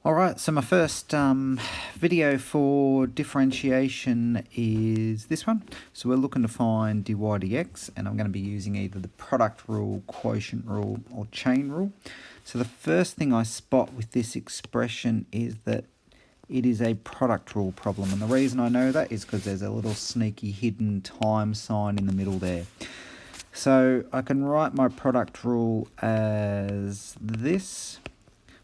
Alright, so my first video for differentiation is this one. So we're looking to find dy dx, and I'm going to be using either the product rule, quotient rule, or chain rule. So the first thing I spot with this expression is that it is a product rule problem, and the reason I know that is because there's a little sneaky hidden time sign in the middle there. So I can write my product rule as this,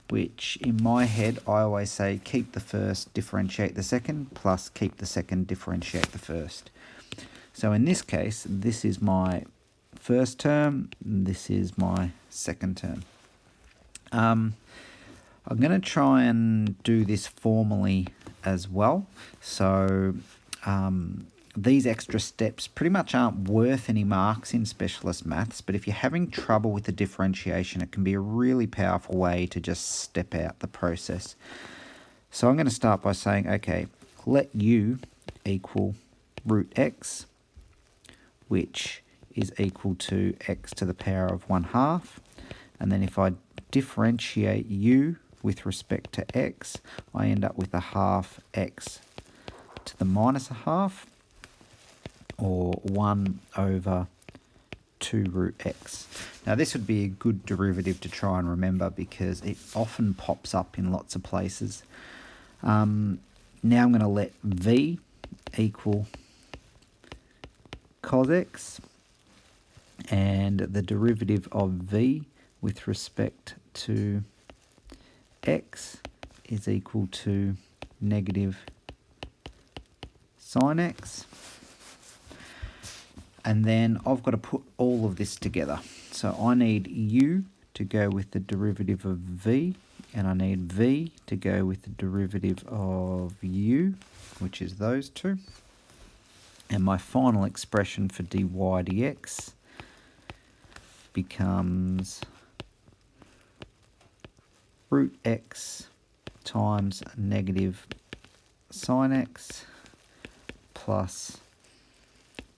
which in my head I always say keep the first, differentiate the second, plus keep the second, differentiate the first. So in this case, this is my first term, this is my second term. I'm going to try and do this formally as well. So these extra steps pretty much aren't worth any marks in specialist maths, but if you're having trouble with the differentiation, it can be a really powerful way to just step out the process. So I'm going to start by saying, okay, let u equal root x, which is equal to x to the power of 1/2. And then if I differentiate u with respect to x, I end up with a half x to the minus a half, or 1 over 2 root x. Now this would be a good derivative to try and remember because it often pops up in lots of places. Now I'm going to let v equal cos x, and the derivative of v with respect to x is equal to negative sin x. And then I've got to put all of this together. So I need u to go with the derivative of v, and I need v to go with the derivative of u, which is those two. And my final expression for dy dx becomes root x times negative sin x plus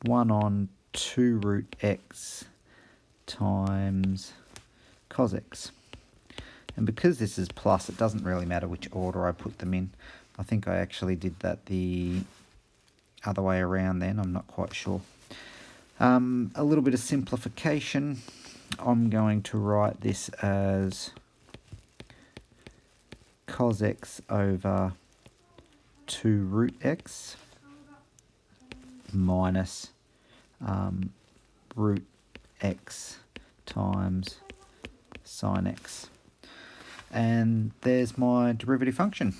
1 on 2 root x times cos x. And because this is plus, it doesn't really matter which order I put them in. I think I actually did that the other way around then, I'm not quite sure. A little bit of simplification. I'm going to write this as cos x over 2 root x minus root x times sin x. And there's my derivative function.